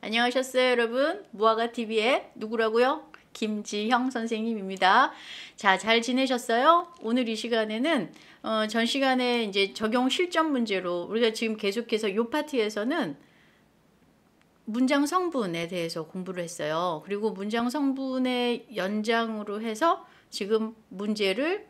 안녕하셨어요, 여러분? 무화과TV의 누구라고요? 김지형 선생님입니다. 자, 잘 지내셨어요? 오늘 이 시간에는 전 시간에 이제 적용 실전 문제로 우리가 지금 계속해서 요 파트에서는 문장 성분에 대해서 공부를 했어요. 그리고 문장 성분의 연장으로 해서 지금 문제를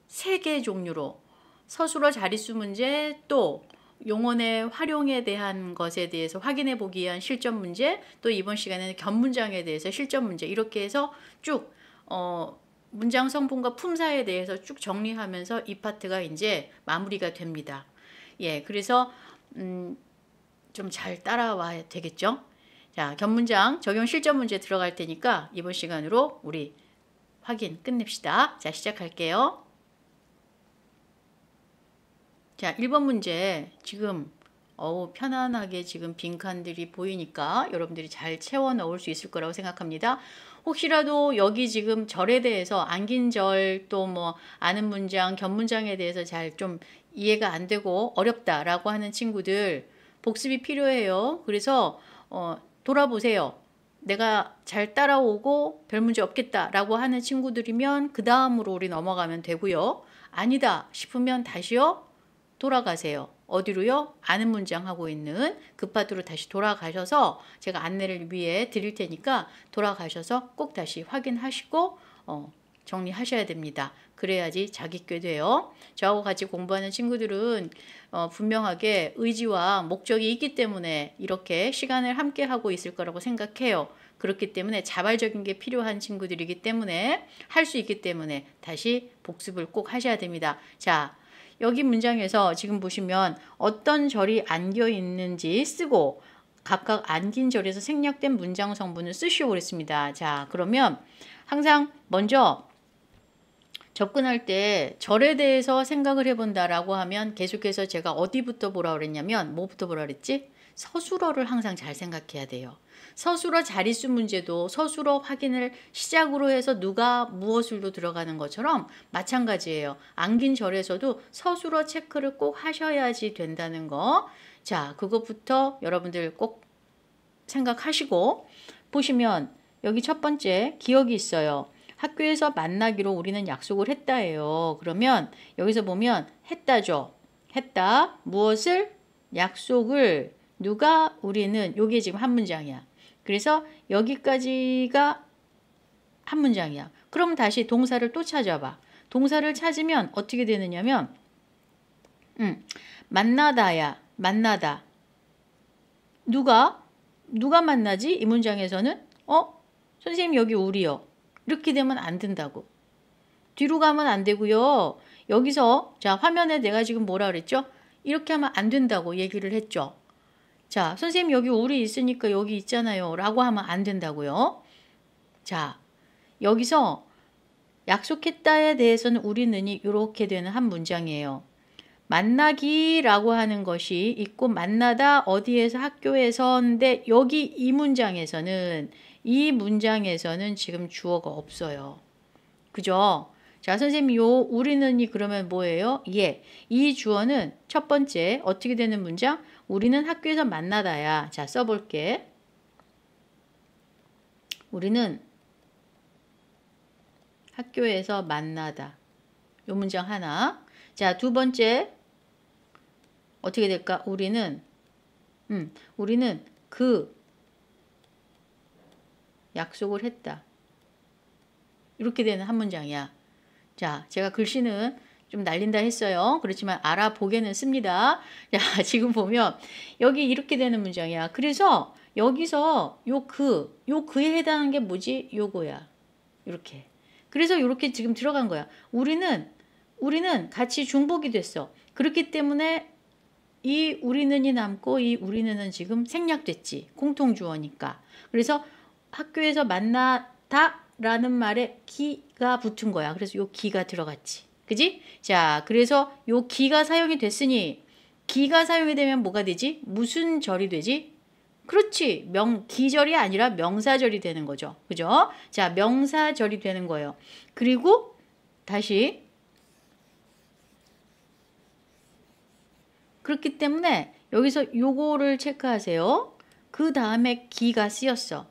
3개 종류로 서술어 자릿수 문제, 또 용언의 활용에 대한 것에 대해서 확인해 보기 위한 실전 문제, 또 이번 시간에는 견문장에 대해서 실전 문제, 이렇게 해서 쭉 문장 성분과 품사에 대해서 쭉 정리하면서 이 파트가 이제 마무리가 됩니다. 예, 그래서 좀 잘 따라와야 되겠죠? 자, 견문장 적용 실전 문제 들어갈 테니까 이번 시간으로 우리 확인 끝냅시다. 자, 시작할게요. 자, 1번 문제 지금 편안하게 지금 빈칸들이 보이니까 여러분들이 잘 채워 넣을 수 있을 거라고 생각합니다. 혹시라도 여기 지금 절에 대해서 안긴 절, 또 뭐 아는 문장, 견문장에 대해서 잘 좀 이해가 안 되고 어렵다라고 하는 친구들 복습이 필요해요. 그래서 돌아보세요. 내가 잘 따라오고 별 문제 없겠다라고 하는 친구들이면 그 다음으로 우리 넘어가면 되고요. 아니다 싶으면 다시요. 돌아가세요. 어디로요? 아는 문장 하고 있는 그 파트로 다시 돌아가셔서 제가 안내를 위해 드릴 테니까 돌아가셔서 꼭 다시 확인하시고 정리하셔야 됩니다. 그래야지 자기께 돼요. 저하고 같이 공부하는 친구들은 분명하게 의지와 목적이 있기 때문에 이렇게 시간을 함께 하고 있을 거라고 생각해요. 그렇기 때문에 자발적인 게 필요한 친구들이기 때문에 할 수 있기 때문에 다시 복습을 꼭 하셔야 됩니다. 자, 여기 문장에서 지금 보시면 어떤 절이 안겨 있는지 쓰고 각각 안긴 절에서 생략된 문장 성분을 쓰시오 그랬습니다. 자, 그러면 항상 먼저 접근할 때 절에 대해서 생각을 해본다라고 하면 계속해서 제가 어디부터 보라 그랬냐면 뭐부터 보라 그랬지? 서술어를 항상 잘 생각해야 돼요. 서술어 자릿수 문제도 서술어 확인을 시작으로 해서 누가 무엇을로 들어가는 것처럼 마찬가지예요. 안긴 절에서도 서술어 체크를 꼭 하셔야지 된다는 거. 자, 그것부터 여러분들 꼭 생각하시고 보시면 여기 첫 번째 기억이 있어요. 학교에서 만나기로 우리는 약속을 했다예요. 그러면 여기서 보면 했다죠. 했다. 무엇을? 약속을. 누가? 우리는. 요게 지금 한 문장이야. 그래서 여기까지가 한 문장이야. 그럼 다시 동사를 또 찾아봐. 동사를 찾으면 어떻게 되느냐면 만나다야. 만나다. 누가 만나지? 이 문장에서는 선생님 여기 우리요. 이렇게 되면 안 된다고. 뒤로 가면 안 되고요. 여기서 자, 화면에 내가 지금 뭐라 그랬죠? 이렇게 하면 안 된다고 얘기를 했죠. 자, 선생님 여기 우리 있으니까 여기 있잖아요 라고 하면 안 된다고요. 자, 여기서 약속했다에 대해서는 우리는이 이렇게 되는 한 문장이에요. 만나기라고 하는 것이 있고 만나다 어디에서 학교에서인데 여기 이 문장에서는 지금 주어가 없어요. 그죠? 자, 선생님 요 우리는이 그러면 뭐예요? 예. 이 주어는 첫 번째 어떻게 되는 문장? 우리는 학교에서 만나다야. 자, 써볼게. 우리는 학교에서 만나다. 요 문장 하나. 자, 두 번째 어떻게 될까? 우리는 그 약속을 했다. 이렇게 되는 한 문장이야. 자, 제가 글씨는 좀 날린다 했어요. 그렇지만 알아보게는 씁니다. 자, 지금 보면 여기 이렇게 되는 문장이야. 그래서 여기서 요 그에 해당하는 게 뭐지? 요거야. 이렇게. 그래서 이렇게 지금 들어간 거야. 우리는 같이 중복이 됐어. 그렇기 때문에 이 우리는이 남고 이 우리는은 지금 생략됐지. 공통주어니까. 그래서 학교에서 만나다 라는 말에 기가 붙은 거야. 그래서 요 기가 들어갔지. 그지? 자, 그래서 요 기가 사용이 됐으니 기가 사용이 되면 뭐가 되지? 무슨 절이 되지? 그렇지. 기절이 아니라 명사절이 되는 거죠. 그죠? 자, 명사절이 되는 거예요. 그리고 다시 그렇기 때문에 여기서 요거를 체크하세요. 그 다음에 기가 쓰였어.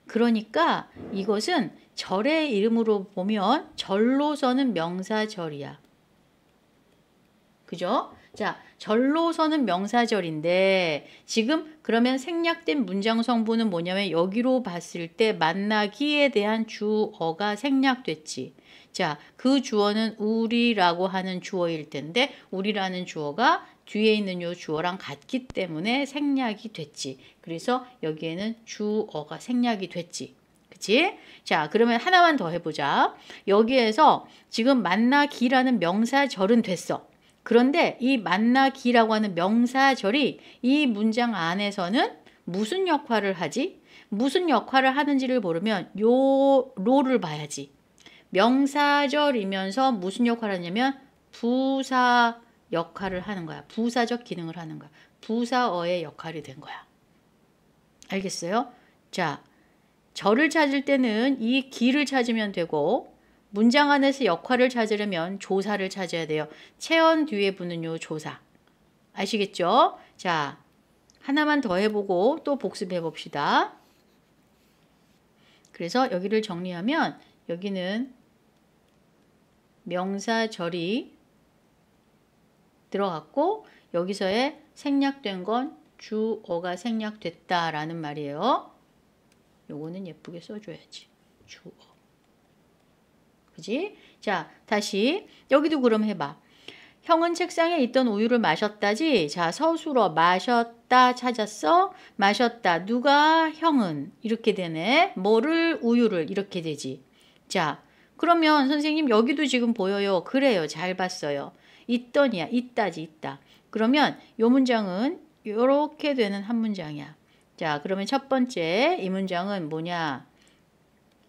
그러니까 이것은 절의 이름으로 보면 절로서는 명사절이야. 그죠? 자, 절로서는 명사절인데 지금 그러면 생략된 문장 성분은 뭐냐면 여기로 봤을 때 만나기에 대한 주어가 생략됐지. 자, 그 주어는 우리라고 하는 주어일 텐데 우리라는 주어가 뒤에 있는 요 주어랑 같기 때문에 생략이 됐지. 그래서 여기에는 주어가 생략이 됐지. 그치? 자, 그러면 하나만 더 해보자. 여기에서 지금 만나기라는 명사절은 됐어. 그런데 이 만나기라고 하는 명사절이 이 문장 안에서는 무슨 역할을 하지? 무슨 역할을 하는지를 모르면 요 로를 봐야지. 명사절이면서 무슨 역할을 하냐면 부사 역할을 하는 거야. 부사적 기능을 하는 거야. 부사어의 역할이 된 거야. 알겠어요? 자, 절을 찾을 때는 이 기를 찾으면 되고 문장 안에서 역할을 찾으려면 조사를 찾아야 돼요. 체언 뒤에 붙는 요 조사. 아시겠죠? 자, 하나만 더 해보고 또 복습해 봅시다. 그래서 여기를 정리하면 여기는 명사절이 들어갔고 여기서의 생략된 건 주어가 생략됐다라는 말이에요. 요거는 예쁘게 써줘야지. 주어. 그지? 자, 다시 여기도 그럼 해봐. 형은 책상에 있던 우유를 마셨다지. 자, 서술어 마셨다 찾았어? 마셨다. 누가? 형은. 이렇게 되네. 뭐를? 우유를. 이렇게 되지. 자, 그러면 선생님 여기도 지금 보여요. 그래요. 잘 봤어요. 있더니야. 있다지 있다. 그러면 요 문장은 이렇게 되는 한 문장이야. 자, 그러면 첫 번째 이 문장은 뭐냐?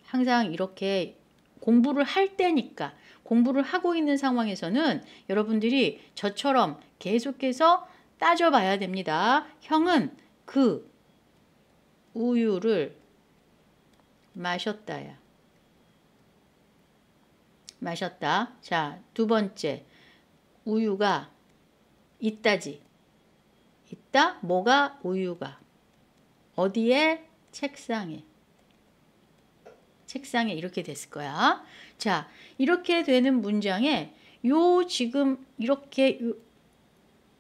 항상 이렇게 공부를 할 때니까 공부를 하고 있는 상황에서는 여러분들이 저처럼 계속해서 따져봐야 됩니다. 형은 그 우유를 마셨다야. 마셨다. 자, 두 번째 우유가 있다지. 있다. 뭐가? 우유가. 어디에? 책상에. 책상에 이렇게 됐을 거야. 자, 이렇게 되는 문장에 요 지금 이렇게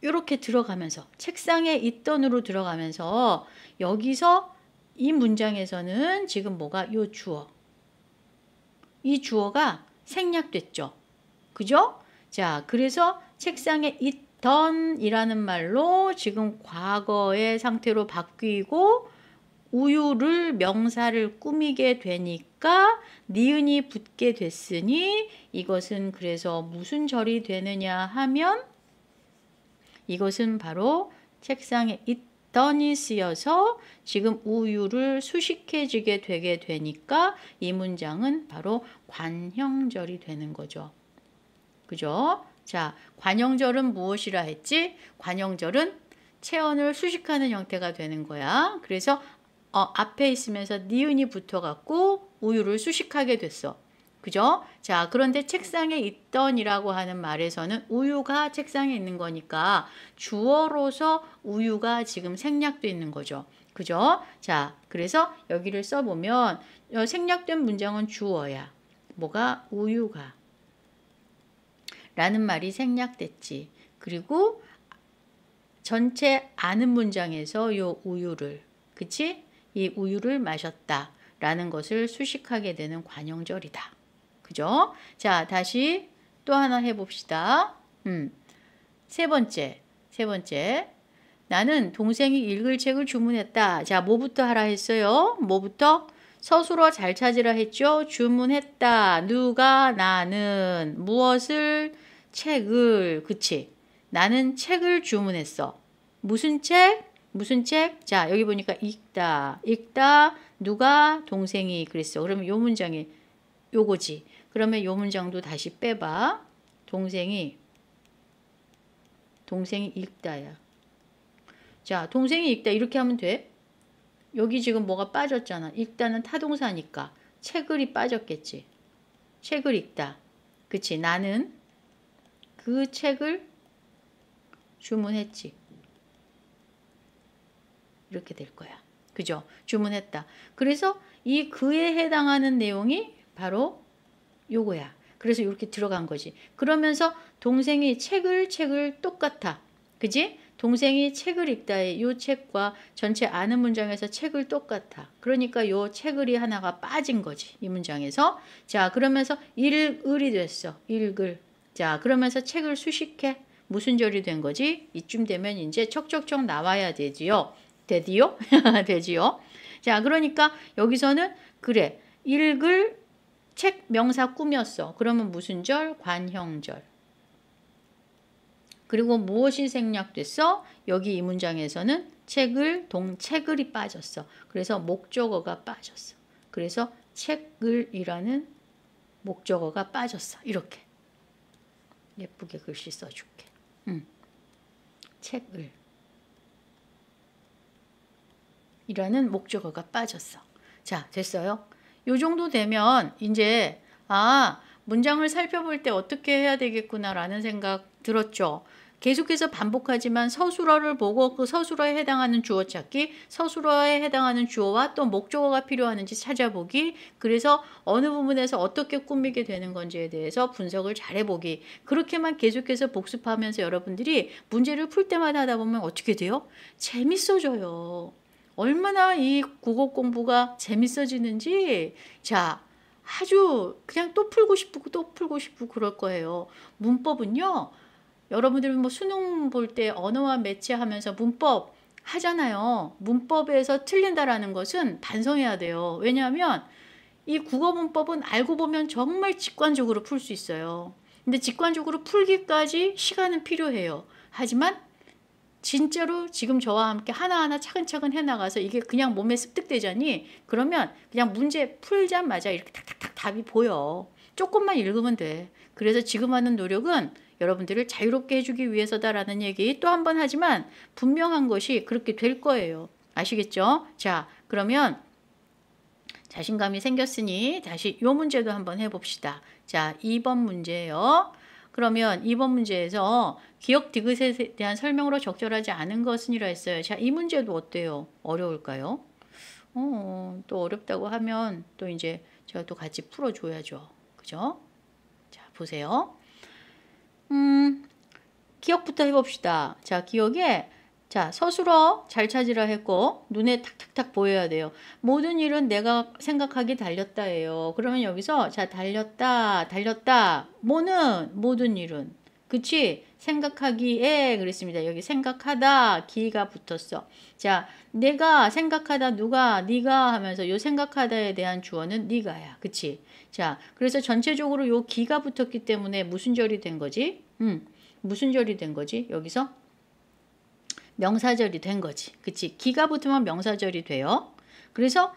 요렇게 들어가면서 책상에 있던으로 들어가면서 여기서 이 문장에서는 지금 뭐가 요 주어. 이 주어가 생략됐죠. 그죠? 자, 그래서 책상에 있던 이라는 말로 지금 과거의 상태로 바뀌고 우유를 명사를 꾸미게 되니까 니은이 붙게 됐으니 이것은 그래서 무슨 절이 되느냐 하면 이것은 바로 책상에 있던이 쓰여서 지금 우유를 수식해지게 되게 되니까 이 문장은 바로 관형절이 되는 거죠. 그죠? 자, 관형절은 무엇이라 했지? 관형절은 체언을 수식하는 형태가 되는 거야. 그래서 앞에 있으면서 니은이 붙어갖고 우유를 수식하게 됐어. 그죠? 자, 그런데 책상에 있던이라고 하는 말에서는 우유가 책상에 있는 거니까 주어로서 우유가 지금 생략되어 있는 거죠. 그죠? 자, 그래서 여기를 써보면 생략된 문장은 주어야. 뭐가? 우유가. 라는 말이 생략됐지. 그리고 전체 아는 문장에서 요 우유를, 그치? 이 우유를 마셨다 라는 것을 수식하게 되는 관형절이다. 그죠? 자, 다시 또 하나 해봅시다. 세 번째. 나는 동생이 읽을 책을 주문했다. 자, 뭐부터 하라 했어요? 뭐부터? 서술어 잘 찾으라 했죠? 주문했다. 누가? 나는. 무엇을? 책을. 그치? 나는 책을 주문했어. 무슨 책? 무슨 책? 자, 여기 보니까 읽다. 읽다. 누가? 동생이 그랬어. 그러면 요 문장이 요거지. 그러면 요 문장도 다시 빼봐. 동생이 읽다야. 자, 동생이 읽다 이렇게 하면 돼. 여기 지금 뭐가 빠졌잖아. 읽다는 타동사니까 책을이 빠졌겠지. 책을 읽다. 그치? 나는 그 책을 주문했지. 이렇게 될 거야. 그죠? 주문했다. 그래서 이 그에 해당하는 내용이 바로 요거야. 그래서 이렇게 들어간 거지. 그러면서 동생이 책을 똑같아. 그지? 동생이 책을 읽다의 요 책과 전체 아는 문장에서 책을 똑같아. 그러니까 요 책을이 하나가 빠진 거지. 이 문장에서. 자, 그러면서 읽을이 됐어. 읽을. 자, 그러면서 책을 수식해. 무슨 절이 된 거지? 이쯤 되면 이제 척척척 나와야 되지요. 되디요? 되지요. 자, 그러니까 여기서는 그래. 읽을 책 명사 꾸몄어. 그러면 무슨 절? 관형절. 그리고 무엇이 생략됐어? 여기 이 문장에서는 책을이 빠졌어. 그래서 목적어가 빠졌어. 그래서 책을이라는 목적어가 빠졌어. 이렇게. 예쁘게 글씨 써줄게. 책을. 이라는 목적어가 빠졌어. 자, 됐어요? 요 정도 되면 이제 문장을 살펴볼 때 어떻게 해야 되겠구나라는 생각 들었죠. 계속해서 반복하지만 서술어를 보고 그 서술어에 해당하는 주어 찾기, 서술어에 해당하는 주어와 또 목적어가 필요하는지 찾아보기, 그래서 어느 부분에서 어떻게 꾸미게 되는 건지에 대해서 분석을 잘 해보기. 그렇게만 계속해서 복습하면서 여러분들이 문제를 풀 때마다 하다 보면 어떻게 돼요? 재밌어져요. 얼마나 이 국어 공부가 재밌어지는지. 자, 아주 그냥 또 풀고 싶고 그럴 거예요. 문법은요. 여러분들 뭐 수능 볼 때 언어와 매치하면서 문법 하잖아요. 문법에서 틀린다라는 것은 반성해야 돼요. 왜냐하면 이 국어 문법은 알고 보면 정말 직관적으로 풀 수 있어요. 근데 직관적으로 풀기까지 시간은 필요해요. 하지만 진짜로 지금 저와 함께 하나하나 차근차근 해나가서 이게 그냥 몸에 습득되자니 그러면 그냥 문제 풀자마자 이렇게 탁탁탁 답이 보여. 조금만 읽으면 돼. 그래서 지금 하는 노력은 여러분들을 자유롭게 해주기 위해서다라는 얘기 또 한 번 하지만 분명한 것이 그렇게 될 거예요. 아시겠죠? 자, 그러면 자신감이 생겼으니 다시 이 문제도 한번 해봅시다. 자, 2번 문제예요. 그러면 2번 문제에서 기억 디귿에 대한 설명으로 적절하지 않은 것은이라 했어요. 자, 이 문제도 어때요? 어려울까요? 또 어렵다고 하면 또 이제 제가 또 같이 풀어줘야죠. 그죠? 자, 보세요. 기억부터 해봅시다. 자, 기억에 자, 서술어 잘 찾으라 했고 눈에 탁탁탁 보여야 돼요. 모든 일은 내가 생각하기 달렸다예요. 그러면 여기서 자, 달렸다. 뭐는 모든 일은. 그치? 생각하기에 그랬습니다. 여기 생각하다 기가 붙었어. 자, 내가 생각하다 누가 네가 하면서 요 생각하다에 대한 주어는 네가야. 그치? 자, 그래서 전체적으로 요 기가 붙었기 때문에 무슨 절이 된 거지? 무슨 절이 된 거지? 여기서 명사절이 된 거지. 그치? 기가 붙으면 명사절이 돼요. 그래서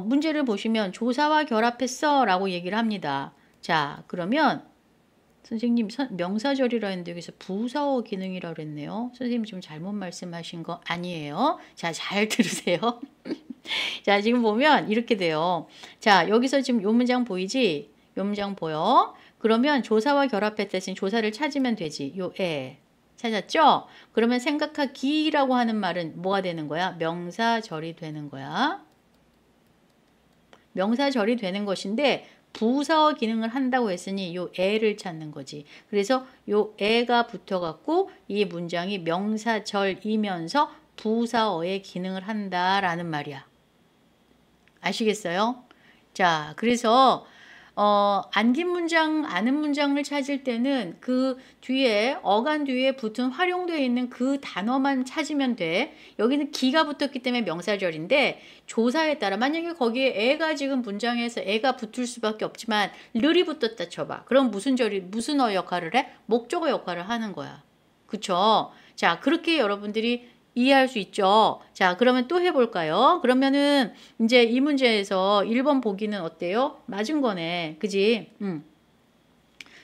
문제를 보시면 조사와 결합했어 라고 얘기를 합니다. 자, 그러면 선생님 명사절이라 했는데 여기서 부사어 기능이라고 그랬네요. 선생님 지금 잘못 말씀하신 거 아니에요. 자, 잘 들으세요. 자, 지금 보면 이렇게 돼요. 자, 여기서 지금 요 문장 보이지? 요 문장 보여? 그러면 조사와 결합했다신 조사를 찾으면 되지. 요 에. 찾았죠? 그러면 생각하기라고 하는 말은 뭐가 되는 거야? 명사절이 되는 거야. 명사절이 되는 것인데 부사어 기능을 한다고 했으니 요 애를 찾는 거지. 그래서 요 애가 붙어갖고 이 문장이 명사절이면서 부사어의 기능을 한다라는 말이야. 아시겠어요? 자, 그래서 안긴 문장, 아는 문장을 찾을 때는 그 뒤에 어간 뒤에 붙은 활용되어 있는 그 단어만 찾으면 돼. 여기는 기가 붙었기 때문에 명사절인데 조사에 따라 만약에 거기에 애가 지금 문장에서 애가 붙을 수밖에 없지만 르이 붙었다 쳐봐. 그럼 무슨 역할을 해? 목적어 역할을 하는 거야. 그쵸? 자, 그렇게 여러분들이 이해할 수 있죠. 자, 그러면 또 해볼까요? 그러면은 이제 이 문제에서 1번 보기는 어때요? 맞은 거네. 그지?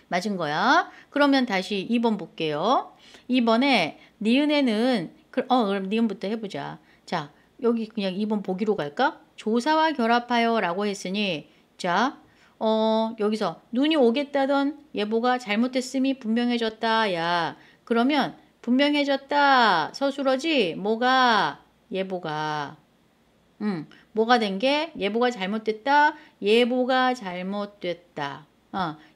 맞은 거야. 그러면 다시 2번 볼게요. 2번에 니은에는 그럼 니은부터 해보자. 자, 여기 그냥 2번 보기로 갈까? 조사와 결합하여 라고 했으니 자, 여기서 눈이 오겠다던 예보가 잘못됐음이 분명해졌다. 야, 그러면 분명해졌다. 서술어지? 뭐가? 예보가. 뭐가 된 게 예보가 잘못됐다. 예보가 잘못됐다.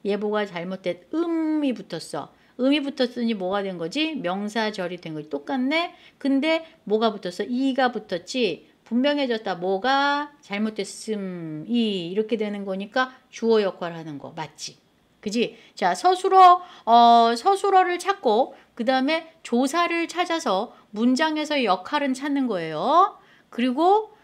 예보가 잘못됐. 음이 붙었어. 음이 붙었으니 뭐가 된 거지? 명사절이 된 거지. 똑같네. 근데 뭐가 붙었어? 이가 붙었지. 분명해졌다. 뭐가 잘못됐음. 이 이렇게 되는 거니까 주어 역할을 하는 거 맞지? 그지? 자, 서술어를 찾고 그 다음에 조사를 찾아서 문장에서의 역할은 찾는 거예요. 그리고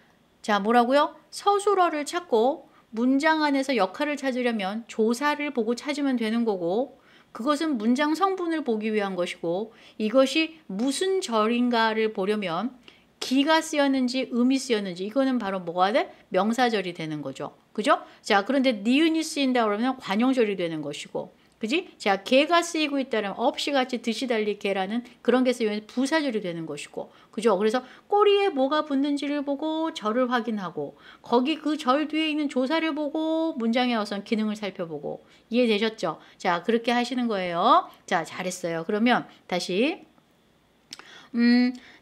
자, 뭐라고요? 서술어를 찾고 문장 안에서 역할을 찾으려면 조사를 보고 찾으면 되는 거고, 그것은 문장 성분을 보기 위한 것이고, 이것이 무슨 절인가를 보려면 기가 쓰였는지 음이 쓰였는지, 이거는 바로 뭐가 돼? 명사절이 되는 거죠. 그죠? 자, 그런데 니은이 쓰인다 그러면 관용절이 되는 것이고, 그지? 자, 개가 쓰이고 있다면 없이같이 듯이 달리 개라는 그런 게 쓰이면 부사절이 되는 것이고, 그죠? 그래서 꼬리에 뭐가 붙는지를 보고 절을 확인하고, 거기 그 절 뒤에 있는 조사를 보고 문장의 어떤 기능을 살펴보고, 이해되셨죠? 자, 그렇게 하시는 거예요. 자, 잘했어요. 그러면 다시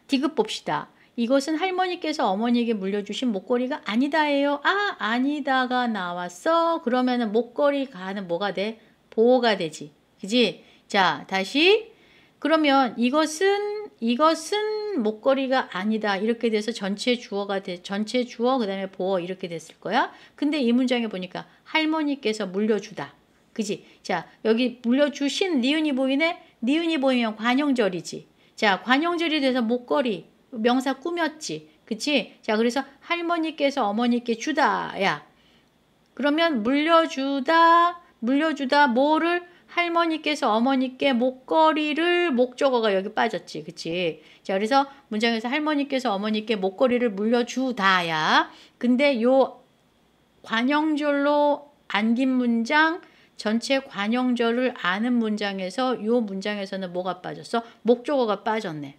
디귿 봅시다. 이것은 할머니께서 어머니에게 물려주신 목걸이가 아니다예요. 아, 아니다가 나왔어. 그러면은 목걸이가는 뭐가 돼? 보호가 되지. 그지? 자, 다시. 그러면 이것은 목걸이가 아니다. 이렇게 돼서 전체 주어가 전체 주어 그다음에 보어 이렇게 됐을 거야. 근데 이 문장에 보니까 할머니께서 물려주다. 그지? 자, 여기 물려주신 니은이 보이네. 니은이 보이면 관용절이지. 자, 관용절이 돼서 목걸이 명사 꾸몄지. 그치? 자, 그래서 할머니께서 어머니께 주다. 야. 그러면 물려주다 뭐를 할머니께서 어머니께 목걸이를 목적어가 여기 빠졌지. 그치? 자, 그래서 문장에서 할머니께서 어머니께 목걸이를 물려주다야. 근데 요 관용절로 안긴 문장 전체 관용절을 아는 문장에서 요 문장에서는 뭐가 빠졌어? 목적어가 빠졌네.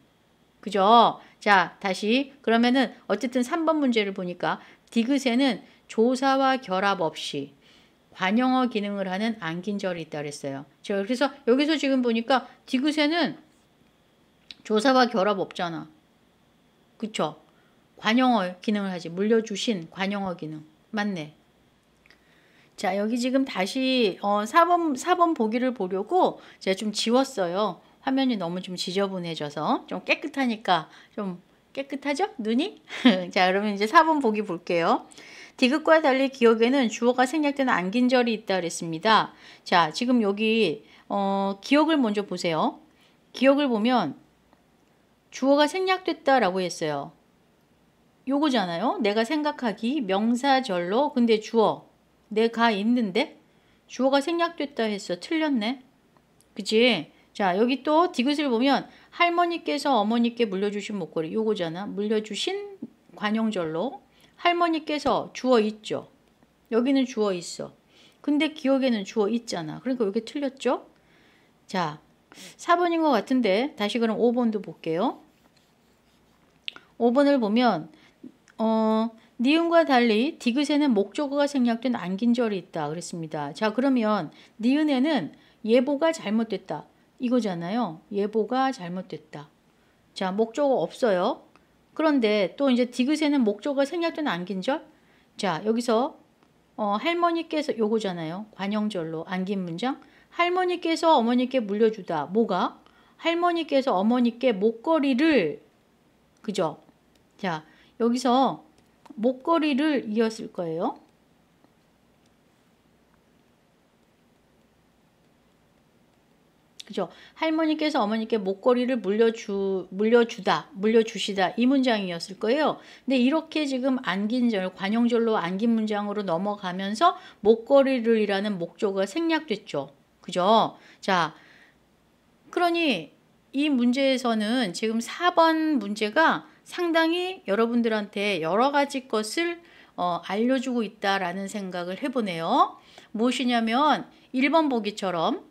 그죠? 자, 다시 그러면은 어쨌든 3번 문제를 보니까 디귿에는 조사와 결합 없이 관용어 기능을 하는 안긴절이 있다 그랬어요. 그래서 여기서 지금 보니까 디귿에는 조사와 결합 없잖아. 그쵸? 관용어 기능을 하지. 물려주신 관용어 기능. 맞네. 자, 여기 지금 다시 4번 보기를 보려고 제가 좀 지웠어요. 화면이 너무 좀 지저분해져서 좀 깨끗하니까 좀 깨끗하죠? 눈이? 자, 그러면 이제 4번 보기 볼게요. 디귿과 달리 기억에는 주어가 생략된 안긴절이 있다 그랬습니다. 자, 지금 여기 기억을 먼저 보세요. 기억을 보면 주어가 생략됐다라고 했어요. 요거잖아요. 내가 생각하기 명사절로 근데 주어 내가 있는데 주어가 생략됐다 했어. 틀렸네. 그치? 자, 여기 또 디귿을 보면 할머니께서 어머니께 물려주신 목걸이 요거잖아. 물려주신 관용절로 할머니께서 주어 있죠. 여기는 주어 있어. 근데 기억에는 주어 있잖아. 그러니까 여기 틀렸죠? 자, 4번인 것 같은데 다시 그럼 5번도 볼게요. 5번을 보면 니은과 달리 디귿에는 목적어가 생략된 안긴절이 있다 그랬습니다. 자, 그러면 니은에는 예보가 잘못됐다. 이거잖아요. 예보가 잘못됐다. 자, 목적어 없어요. 그런데 또 이제 디귿에는 목적어가 생략된 안긴절. 자, 여기서 할머니께서 요거잖아요. 관용절로 안긴 문장. 할머니께서 어머니께 물려주다. 뭐가? 할머니께서 어머니께 목걸이를 그죠? 자, 여기서 목걸이를 이었을 거예요. 그죠? 할머니께서 어머니께 목걸이를 물려주시다 이 문장이었을 거예요. 근데 이렇게 지금 안긴절, 관용절로 안긴 문장으로 넘어가면서 목걸이를이라는 목적어가 생략됐죠. 그죠? 자, 그러니 이 문제에서는 지금 4번 문제가 상당히 여러분들한테 여러 가지 것을 알려주고 있다라는 생각을 해보네요. 무엇이냐면 1번 보기처럼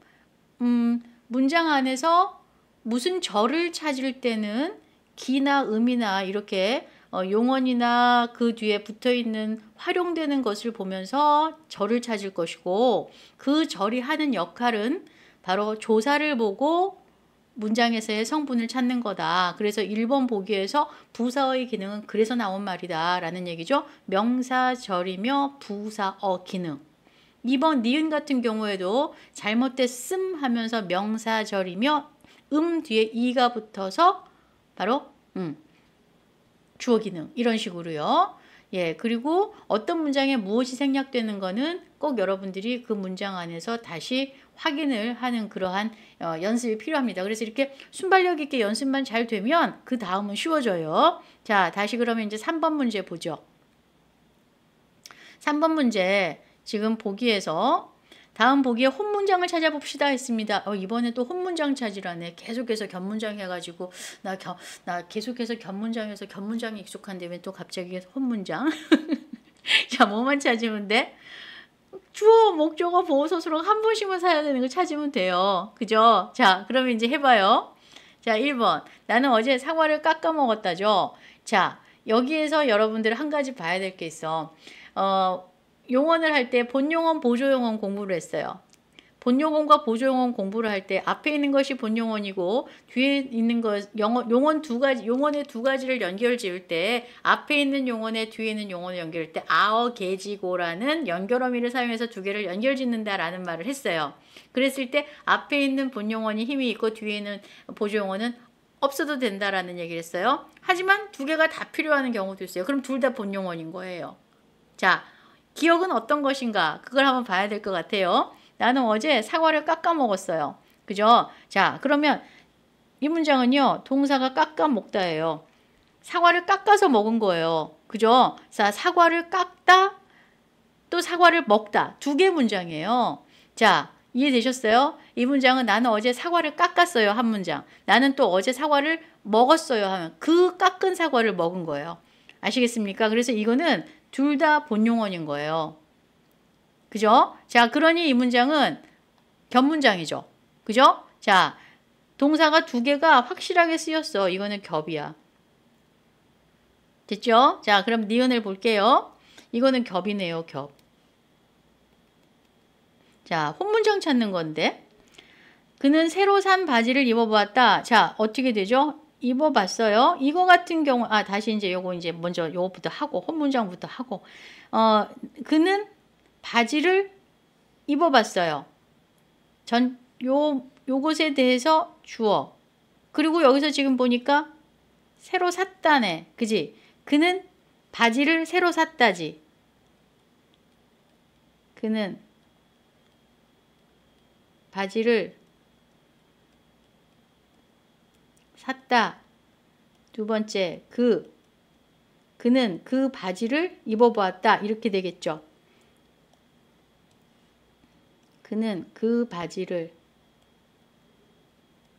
문장 안에서 무슨 절을 찾을 때는 기나 음이나 이렇게 용언이나 그 뒤에 붙어있는 활용되는 것을 보면서 절을 찾을 것이고 그 절이 하는 역할은 바로 조사를 보고 문장에서의 성분을 찾는 거다. 그래서 1번 보기에서 부사어의 기능은 그래서 나온 말이다 라는 얘기죠. 명사절이며 부사어 기능. 2번 니은 같은 경우에도 잘못됐음 하면서 명사절이며 뒤에 이가 붙어서 바로 주어 기능 이런 식으로요. 예, 그리고 어떤 문장에 무엇이 생략되는 거는 꼭 여러분들이 그 문장 안에서 다시 확인을 하는 그러한 연습이 필요합니다. 그래서 이렇게 순발력 있게 연습만 잘 되면 그 다음은 쉬워져요. 자, 다시 그러면 이제 3번 문제 보죠. 3번 문제 지금 보기에서 다음 보기에 혼문장을 찾아봅시다 했습니다. 이번에 또 혼문장 찾으라네. 계속해서 견문장 해가지고 나 계속해서 견문장에서 견문장에 익숙한데 왜 또 갑자기 혼문장? 자, 뭐만 찾으면 돼? 주어, 목적어, 보호서, 수록 한 번씩만 사야 되는 거 찾으면 돼요. 그죠? 자, 그러면 이제 해봐요. 자, 1번. 나는 어제 사과를 깎아 먹었다죠. 자, 여기에서 여러분들 한 가지 봐야 될 게 있어. 용언을 할 때 본용언, 보조용언 공부를 했어요. 본용언과 보조용언 공부를 할 때 앞에 있는 것이 본용언이고 뒤에 있는 것 용언의 두 가지를 연결 지을 때 앞에 있는 용언에 뒤에 있는 용언을 연결할 때 아어 계지고라는 연결어미를 사용해서 두 개를 연결 짓는다라는 말을 했어요. 그랬을 때 앞에 있는 본용언이 힘이 있고 뒤에 있는 보조용언은 없어도 된다라는 얘기를 했어요. 하지만 두 개가 다 필요한 경우도 있어요. 그럼 둘 다 본용언인 거예요. 자, 기억은 어떤 것인가? 그걸 한번 봐야 될 것 같아요. 나는 어제 사과를 깎아 먹었어요. 그죠? 자, 그러면 이 문장은요. 동사가 깎아 먹다예요. 사과를 깎아서 먹은 거예요. 그죠? 자, 사과를 깎다 또 사과를 먹다. 두 개 문장이에요. 자, 이해되셨어요? 이 문장은 나는 어제 사과를 깎았어요. 한 문장. 나는 또 어제 사과를 먹었어요. 하면 그 깎은 사과를 먹은 거예요. 아시겠습니까? 그래서 이거는 둘 다 본용언인 거예요. 그죠? 자, 그러니 이 문장은 겹문장이죠. 그죠? 자, 동사가 두 개가 확실하게 쓰였어. 이거는 겹이야. 됐죠? 자, 그럼 니은을 볼게요. 이거는 겹이네요, 겹. 자, 혼문장 찾는 건데. 그는 새로 산 바지를 입어보았다. 자, 어떻게 되죠? 입어봤어요. 이거 같은 경우, 다시 이제 요거 이제 먼저 요거부터 하고, 혼문장부터 하고, 그는 바지를 입어봤어요. 요것에 대해서 주어. 그리고 여기서 지금 보니까 새로 샀다네. 그지? 그는 바지를 새로 샀다지. 그는 바지를 샀다. 두 번째, 그는 그 바지를 입어보았다. 이렇게 되겠죠. 그는 그 바지를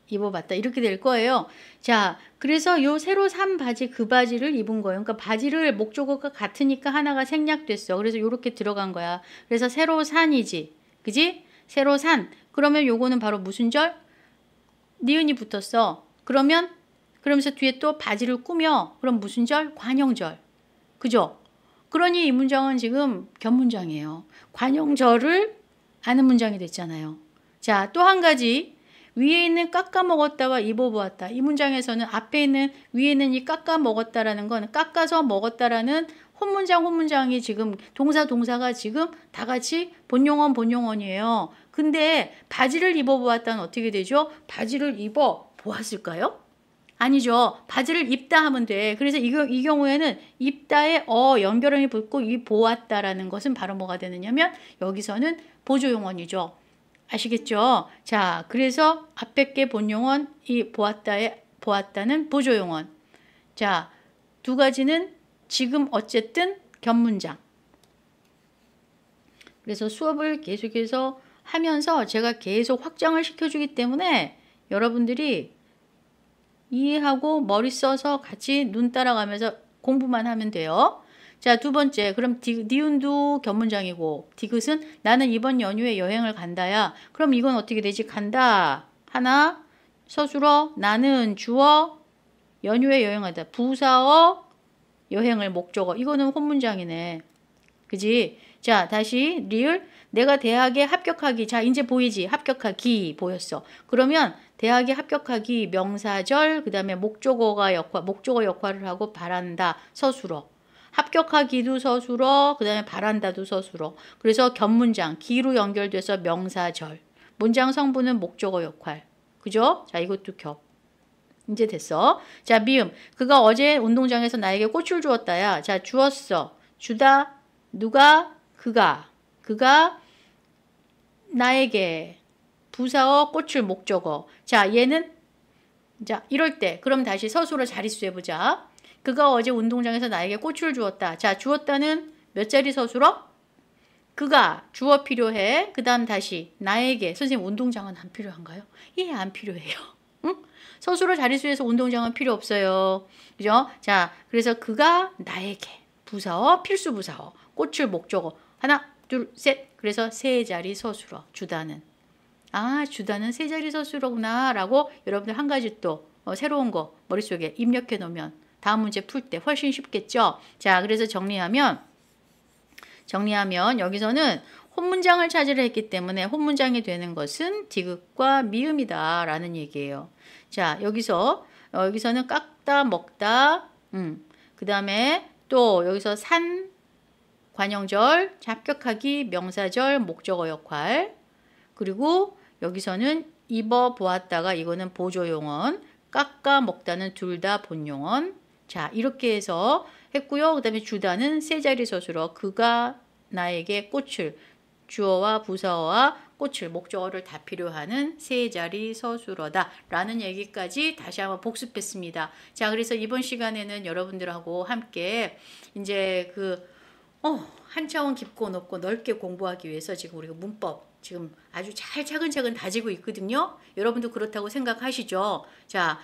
입어봤다. 이렇게 될 거예요. 자, 그래서 요 새로 산 바지, 그 바지를 입은 거예요. 그러니까 바지를 목적어가 같으니까 하나가 생략됐어. 그래서 요렇게 들어간 거야. 그래서 새로 산이지. 그지? 새로 산. 그러면 요거는 바로 무슨 절? 니은이 붙었어. 그러면서 뒤에 또 바지를 꾸며. 그럼 무슨 절? 관형절. 그죠? 그러니 이 문장은 지금 겹문장이에요. 관형절을 아는 문장이 됐잖아요. 자, 또 한 가지. 위에 있는 깎아 먹었다와 입어보았다. 이 문장에서는 앞에 있는 위에 있는 이 깎아 먹었다라는 건 깎아서 먹었다라는 혼문장이 지금 동사가 지금 다 같이 본용언이에요. 근데 바지를 입어보았다는 어떻게 되죠? 바지를 입어 보았을까요? 아니죠. 바지를 입다 하면 돼. 그래서 이 경우에는 입다에 연결음이 붙고 이 보았다라는 것은 바로 뭐가 되느냐면 여기서는 보조용언이죠. 아시겠죠? 자, 그래서 앞에 게 본용언, 이 보았다는 보조용언. 자, 두 가지는 지금 어쨌든 겹문장. 그래서 수업을 계속해서 하면서 제가 계속 확장을 시켜주기 때문에 여러분들이 이해하고 머리 써서 같이 눈 따라가면서 공부만 하면 돼요. 자, 두 번째. 그럼 니은도 겹문장이고 디귿은 나는 이번 연휴에 여행을 간다야. 그럼 이건 어떻게 되지? 간다. 하나. 서술어 나는 주어 연휴에 여행하다. 부사어 여행을 목적어. 이거는 혼문장이네. 그지? 자, 다시 리을 내가 대학에 합격하기. 자, 이제 보이지? 합격하기 보였어. 그러면 대학에 합격하기 명사절 그다음에 목적어 역할을 하고 바란다 서술어. 합격하기도 서술어 그다음에 바란다도 서술어. 그래서 겹문장 기로 연결돼서 명사절. 문장 성분은 목적어 역할. 그죠? 자, 이것도 겹. 이제 됐어. 자, 미음. 그가 어제 운동장에서 나에게 꽃을 주었다야. 자, 주었어. 주다. 누가? 그가. 그가 나에게. 부사어 꽃을 목적어. 자, 얘는 자, 이럴 때 그럼 다시 서술어 자릿수 해보자. 그가 어제 운동장에서 나에게 꽃을 주었다. 자, 주었다는 몇 자리 서술어? 그가 주어 필요해. 그 다음 다시 나에게. 선생님 운동장은 안 필요한가요? 예, 안 필요해요. 응? 서술어 자릿수에서 운동장은 필요 없어요. 그죠? 자, 그래서 그가 나에게. 부사어, 필수 부사어. 꽃을 목적어. 하나, 둘, 셋. 그래서 세 자리 서술어. 주다는. 아, 주다는 세 자리 서술어구나 라고 여러분들 한 가지 또 새로운 거 머릿속에 입력해 놓으면 다음 문제 풀 때 훨씬 쉽겠죠. 자, 그래서 정리하면 여기서는 혼문장을 찾으려 했기 때문에 혼문장이 되는 것은 디귿과 미음이다 라는 얘기예요. 자, 여기서는 깎다 먹다 그 다음에 또 여기서 산 관형절 합격하기 명사절 목적어 역할 그리고 여기서는 입어 보았다가 이거는 보조용언 깎아 먹다는 둘 다 본용언. 자, 이렇게 해서 했고요. 그 다음에 주다는 세 자리 서술어 그가 나에게 꽃을 주어와 부사어와 꽃을 목적어를 다 필요하는 세 자리 서술어다 라는 얘기까지 다시 한번 복습했습니다. 자, 그래서 이번 시간에는 여러분들하고 함께 이제 한 차원 깊고 높고 넓게 공부하기 위해서 지금 우리가 문법 지금 아주 잘 차근차근 다지고 있거든요. 여러분도 그렇다고 생각하시죠? 자,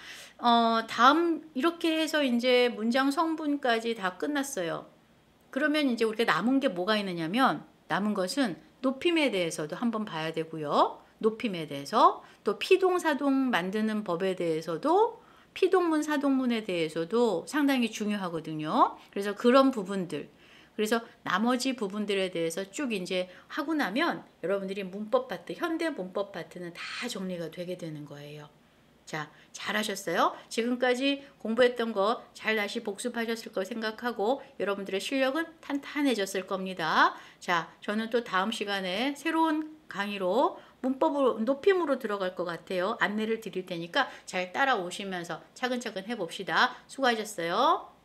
다음 이렇게 해서 이제 문장 성분까지 다 끝났어요. 그러면 이제 우리가 남은 게 뭐가 있느냐면 남은 것은 높임에 대해서도 한번 봐야 되고요. 높임에 대해서 또 피동사동 만드는 법에 대해서도 피동문 사동문에 대해서도 상당히 중요하거든요. 그래서 그런 부분들 그래서 나머지 부분들에 대해서 쭉 이제 하고 나면 여러분들이 문법 파트, 현대 문법 파트는 다 정리가 되게 되는 거예요. 자, 잘하셨어요? 지금까지 공부했던 거 잘 다시 복습하셨을 거 생각하고 여러분들의 실력은 탄탄해졌을 겁니다. 자, 저는 또 다음 시간에 새로운 강의로 문법으로 높임으로 들어갈 것 같아요. 안내를 드릴 테니까 잘 따라오시면서 차근차근 해봅시다. 수고하셨어요.